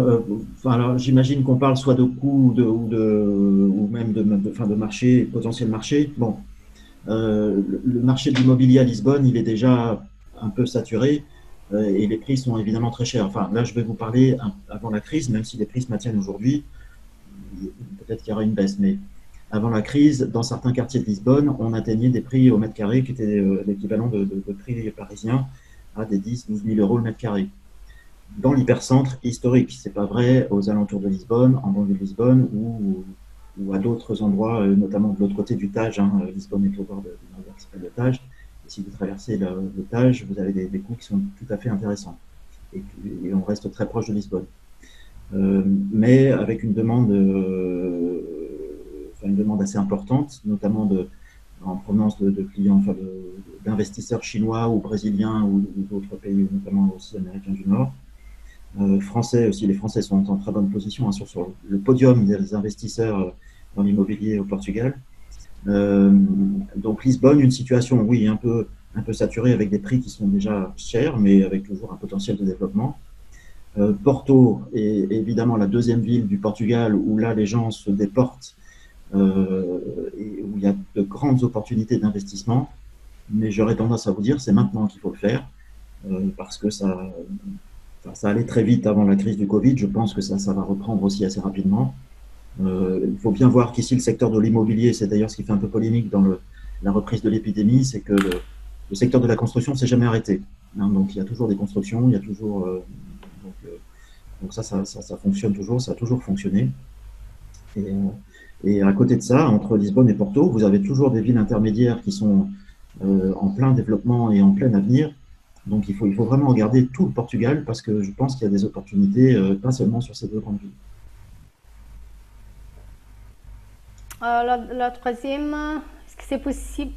alors, j'imagine qu'on parle soit de coûts ou même fin, de marché, potentiel marché. Bon, le marché de l'immobilier à Lisbonne, il est déjà un peu saturé et les prix sont évidemment très chers. Enfin, là, je vais vous parler avant la crise, même si les prix se maintiennent aujourd'hui, peut-être qu'il y aura une baisse, mais avant la crise, dans certains quartiers de Lisbonne, on atteignait des prix au mètre carré qui étaient l'équivalent de prix parisiens à des 10-12 000 euros le mètre carré. Dans l'hypercentre historique, c'est pas vrai aux alentours de Lisbonne, en banlieue de Lisbonne ou à d'autres endroits, notamment de l'autre côté du Tage. Lisbonne est au bord d'une rivière qui s'appelle le Tage. Et si vous traversez le Tage, vous avez des coûts qui sont tout à fait intéressants. Et on reste très proche de Lisbonne. Mais avec une demande assez importante, notamment en provenance de clients, enfin d'investisseurs chinois ou brésiliens ou d'autres pays, notamment aussi américains du Nord. Français aussi, les Français sont en très bonne position, hein, sur le podium des investisseurs dans l'immobilier au Portugal. Donc Lisbonne, une situation, oui, un peu saturée avec des prix qui sont déjà chers, mais avec toujours un potentiel de développement. Porto est évidemment la deuxième ville du Portugal où là les gens se déportent et où il y a de grandes opportunités d'investissement. Mais j'aurais tendance à vous dire c'est maintenant qu'il faut le faire parce que ça allait très vite avant la crise du Covid. Je pense que ça va reprendre aussi assez rapidement. Il faut bien voir qu'ici le secteur de l'immobilier, c'est d'ailleurs ce qui fait un peu polémique dans la reprise de l'épidémie, c'est que le secteur de la construction ne s'est jamais arrêté. Donc il y a toujours des constructions, il y a toujours donc ça fonctionne toujours, ça a toujours fonctionné. Et à côté de ça, entre Lisbonne et Porto, vous avez toujours des villes intermédiaires qui sont en plein développement et en plein avenir. Donc il faut vraiment regarder tout le Portugal parce que je pense qu'il y a des opportunités, pas seulement sur ces deux grandes villes. La troisième, est-ce que c'est possible,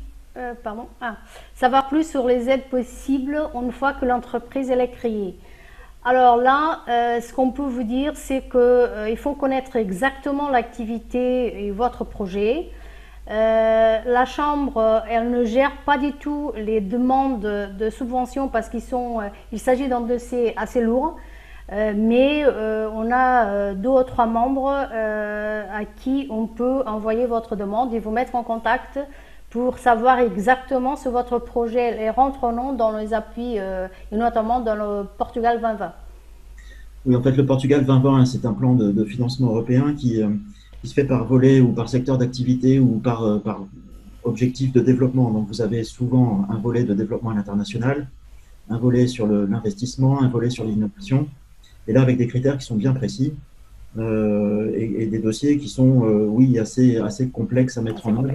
savoir plus sur les aides possibles une fois que l'entreprise elle est créée. Alors là, ce qu'on peut vous dire, c'est qu'il faut connaître exactement l'activité et votre projet. La Chambre, elle ne gère pas du tout les demandes de subventions parce il s'agit d'un dossier assez lourd. Mais on a 2 ou 3 membres à qui on peut envoyer votre demande et vous mettre en contact pour savoir exactement si votre projet rentre ou non dans les appuis et notamment dans le Portugal 2020. Oui, en fait, le Portugal 2020, c'est un plan de financement européen qui se fait par volet ou par secteur d'activité ou par objectif de développement. Donc, vous avez souvent un volet de développement à l'international, un volet sur l'investissement, un volet sur l'innovation. Et là, avec des critères qui sont bien précis et des dossiers qui sont, oui, assez complexes à mettre en œuvre.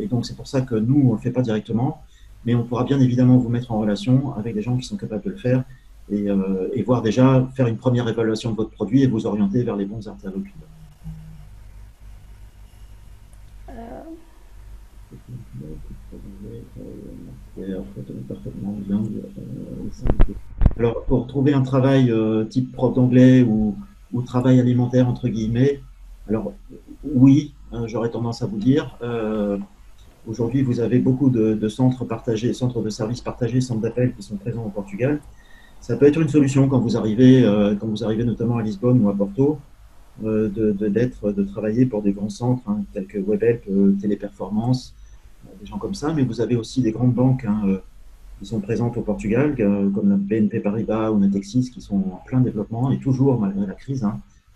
Et donc, c'est pour ça que nous, on ne le fait pas directement, mais on pourra bien évidemment vous mettre en relation avec des gens qui sont capables de le faire et voir déjà faire une première évaluation de votre produit et vous orienter vers les bons interlocuteurs. Alors, pour trouver un travail type prof d'anglais ou travail alimentaire, entre guillemets, alors oui, j'aurais tendance à vous dire, aujourd'hui, vous avez beaucoup de centres partagés, centres de services partagés, centres d'appel qui sont présents au Portugal. Ça peut être une solution quand vous arrivez notamment à Lisbonne ou à Porto, de travailler pour des grands centres, tels que Webhelp, Téléperformance, des gens comme ça, mais vous avez aussi des grandes banques qui sont présentes au Portugal, comme la BNP Paribas ou Natixis, qui sont en plein développement et toujours, malgré la crise,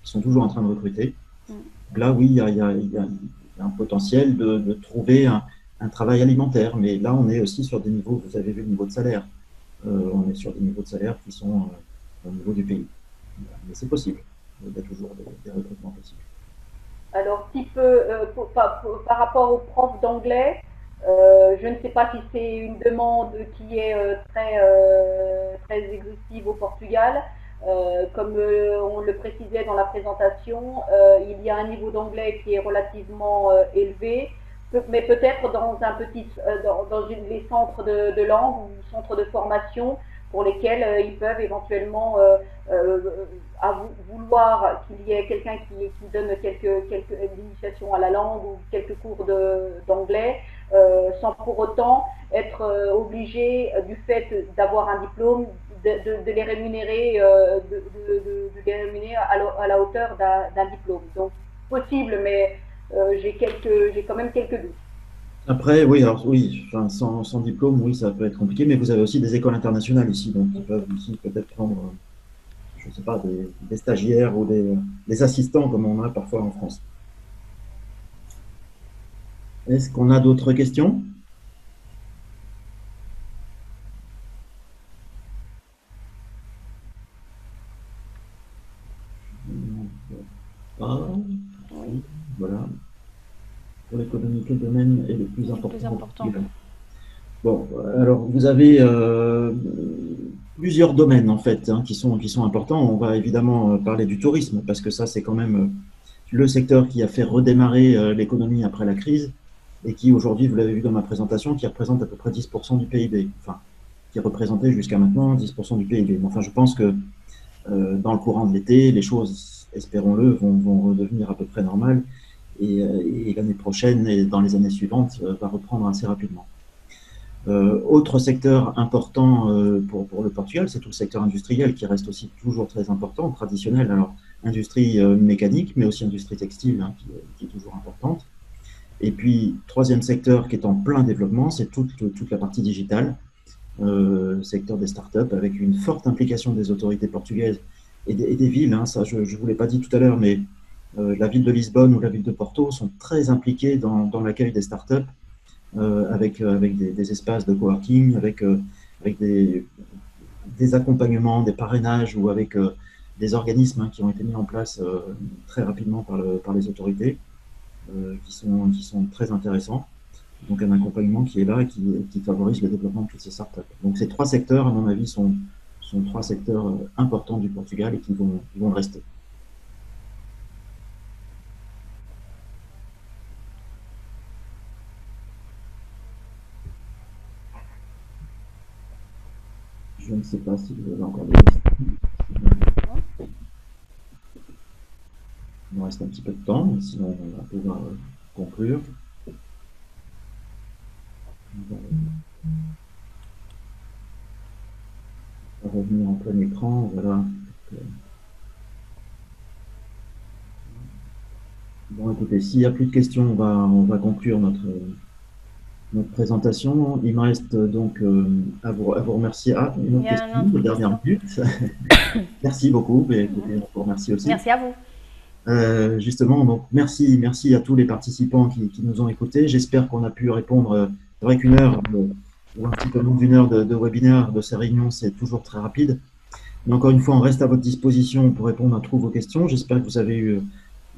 qui sont toujours en train de recruter. Donc là, oui, il y a un potentiel de trouver un travail alimentaire, mais là, on est aussi sur des niveaux, vous avez vu le niveau de salaire, on est sur des niveaux de salaire qui sont au niveau du pays. Mais c'est possible, il y a toujours des recrutements possibles. Alors, par rapport aux profs d'anglais, je ne sais pas si c'est une demande qui est très exhaustive au Portugal. Comme on le précisait dans la présentation, il y a un niveau d'anglais qui est relativement élevé, mais peut-être dans les centres de langue ou centres de formation pour lesquels ils peuvent éventuellement vouloir qu'il y ait quelqu'un qui donne quelques initiations à la langue ou quelques cours d'anglais sans pour autant être obligé du fait d'avoir un diplôme de les rémunérer, de les rémunérer à la hauteur d'un diplôme. Donc possible, mais j'ai quand même quelques doutes. Après, oui, alors oui, enfin, sans diplôme, oui, ça peut être compliqué, mais vous avez aussi des écoles internationales ici, donc ils peuvent aussi peut-être prendre, je ne sais pas, des stagiaires ou des assistants comme on a parfois en France. Est-ce qu'on a d'autres questions? Ah, oui, voilà. Pour l'économie, quel domaine est le plus important? Bon, alors vous avez plusieurs domaines en fait hein, qui sont importants. On va évidemment parler du tourisme parce que ça c'est quand même le secteur qui a fait redémarrer l'économie après la crise et qui aujourd'hui, vous l'avez vu dans ma présentation, qui représente à peu près 10% du PIB. Enfin, qui représentait jusqu'à maintenant 10% du PIB. Enfin, je pense que dans le courant de l'été, les choses, espérons-le, vont redevenir à peu près normales et l'année prochaine et dans les années suivantes va reprendre assez rapidement. Autre secteur important pour le Portugal, c'est tout le secteur industriel qui reste aussi toujours très important, traditionnel. Alors, industrie mécanique, mais aussi industrie textile hein, qui est toujours importante. Et puis, troisième secteur qui est en plein développement, c'est toute la partie digitale, secteur des startups, avec une forte implication des autorités portugaises et des villes. Hein, ça, je ne vous l'ai pas dit tout à l'heure, mais la ville de Lisbonne ou la ville de Porto sont très impliquées dans l'accueil des startups. Avec des espaces de coworking, avec des accompagnements, des parrainages ou avec des organismes hein, qui ont été mis en place très rapidement par les autorités, qui sont très intéressants. Donc un accompagnement qui est là et qui favorise le développement de toutes ces startups. Donc ces trois secteurs, à mon avis, sont trois secteurs importants du Portugal et qui vont le rester. Je ne sais pas si vous avez encore des questions. Il nous reste un petit peu de temps, sinon on va pouvoir conclure. On va revenir en plein écran, voilà. Bon, écoutez, s'il n'y a plus de questions, on va conclure notre présentation. Il me reste donc à vous remercier. Ah, une autre question, de dernière minute. Merci beaucoup. Et, écoutez, on vous remercie aussi. Merci à vous. Justement, donc merci à tous les participants qui nous ont écoutés. J'espère qu'on a pu répondre. C'est vrai qu'une heure ou un petit peu moins d'une heure de webinaire, de ces réunions, c'est toujours très rapide. Mais encore une fois, on reste à votre disposition pour répondre à toutes vos questions. J'espère que vous avez eu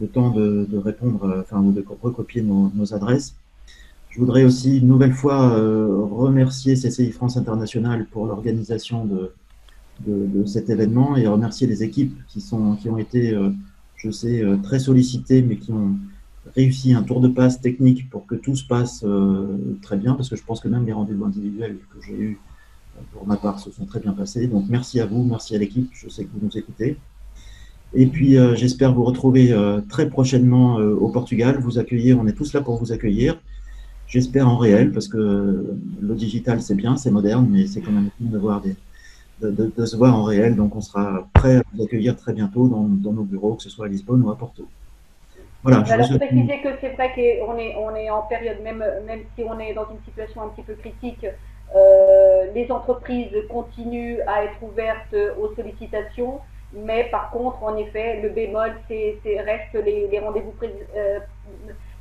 le temps de répondre, enfin, ou de recopier nos adresses. Je voudrais aussi une nouvelle fois remercier CCI France International pour l'organisation de cet événement et remercier les équipes qui ont été, je sais, très sollicitées, mais qui ont réussi un tour de passe technique pour que tout se passe très bien, parce que je pense que même les rendez-vous individuels que j'ai eus pour ma part se sont très bien passés. Donc merci à vous, merci à l'équipe, je sais que vous nous écoutez. Et puis j'espère vous retrouver très prochainement au Portugal, vous accueillir, on est tous là pour vous accueillir. J'espère en réel, parce que le digital c'est bien, c'est moderne, mais c'est quand même bien de se voir en réel. Donc on sera prêt à vous accueillir très bientôt dans nos bureaux, que ce soit à Lisbonne ou à Porto. Voilà, alors, préciser que c'est vrai qu'on est en période, même si on est dans une situation un petit peu critique, les entreprises continuent à être ouvertes aux sollicitations, mais par contre, en effet, le bémol, reste les rendez-vous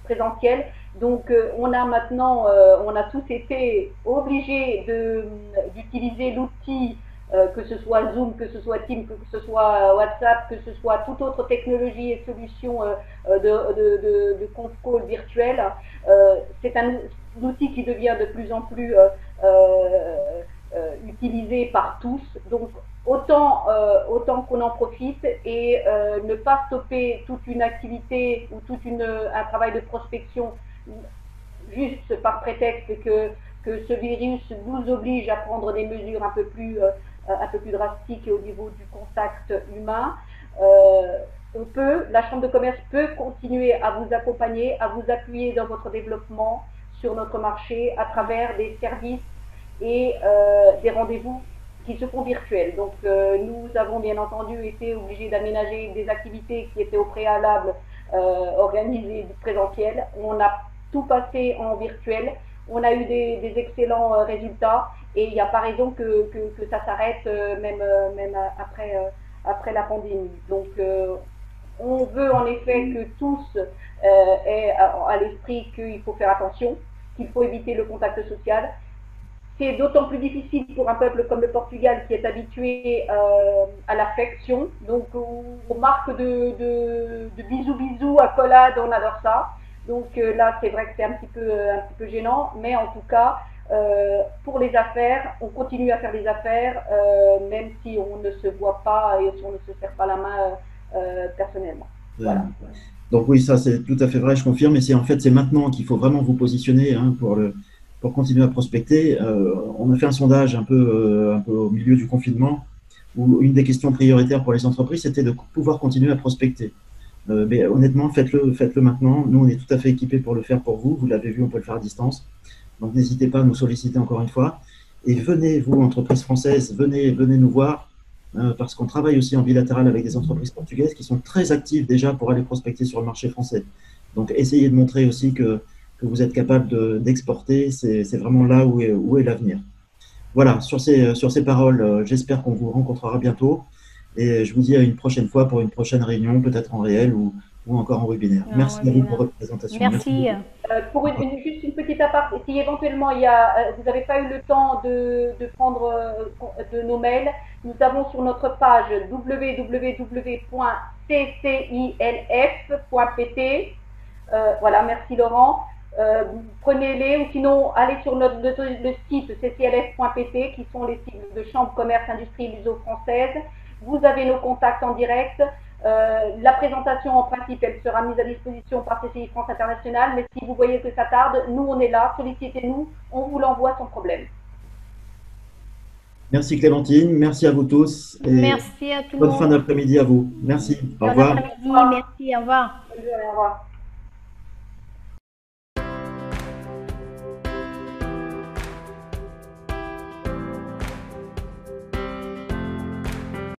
présentiels. Donc, on a maintenant, on a tous été obligés d'utiliser l'outil, que ce soit Zoom, que ce soit Teams, que ce soit WhatsApp, que ce soit toute autre technologie et solution de conf call virtuel. C'est un outil qui devient de plus en plus utilisé par tous. Donc, autant qu'on en profite et ne pas stopper toute une activité ou un travail de prospection juste par prétexte que ce virus nous oblige à prendre des mesures un peu plus drastiques au niveau du contact humain. La Chambre de commerce peut continuer à vous accompagner, à vous appuyer dans votre développement sur notre marché à travers des services et des rendez-vous qui se font virtuels. Donc nous avons bien entendu été obligés d'aménager des activités qui étaient au préalable organisées présentielles. On a tout passé en virtuel. On a eu des excellents résultats et il n'y a pas raison que ça s'arrête même après la pandémie. Donc on veut en effet que tous aient à l'esprit qu'il faut faire attention, qu'il faut éviter le contact social. C'est d'autant plus difficile pour un peuple comme le Portugal qui est habitué à l'affection, donc aux marques de bisous bisous, accolades, on adore ça. Donc là, c'est vrai que c'est un petit peu gênant, mais en tout cas, pour les affaires, on continue à faire des affaires, même si on ne se voit pas et si on ne se serre pas la main personnellement. Voilà. Donc oui, ça c'est tout à fait vrai, je confirme. Et c'est en fait c'est maintenant qu'il faut vraiment vous positionner hein, pour continuer à prospecter. On a fait un sondage un peu au milieu du confinement où une des questions prioritaires pour les entreprises c'était de pouvoir continuer à prospecter. Mais honnêtement, faites-le maintenant. Nous, on est tout à fait équipés pour le faire pour vous. Vous l'avez vu, on peut le faire à distance. Donc n'hésitez pas à nous solliciter encore une fois. Et venez, vous, entreprises françaises, venez nous voir. Parce qu'on travaille aussi en bilatéral avec des entreprises portugaises qui sont très actives déjà pour aller prospecter sur le marché français. Donc, essayez de montrer aussi que vous êtes capable d'exporter. C'est vraiment là où est l'avenir. Voilà, sur ces paroles, j'espère qu'on vous rencontrera bientôt. Et je vous dis à une prochaine fois pour une prochaine réunion, peut-être en réel ou encore en webinaire. Merci à vous pour votre présentation. Merci. Pour juste une petite aparté, si éventuellement vous n'avez pas eu le temps de prendre de nos mails, nous avons sur notre page www.ccilf.pt. Voilà, merci Laurent. Prenez-les ou sinon allez sur le site ccilf.pt qui sont les sites de Chambre Commerce Industrie Luso-Française. Vous avez nos contacts en direct. La présentation en principe elle sera mise à disposition par CCI France International, mais si vous voyez que ça tarde, nous on est là, sollicitez-nous, on vous l'envoie sans problème. Merci Clémentine, merci à vous tous. Et merci à tout le monde. Bonne fin d'après-midi à vous. Merci, au revoir. Bon après-midi, merci, au revoir. Bonne journée, au revoir.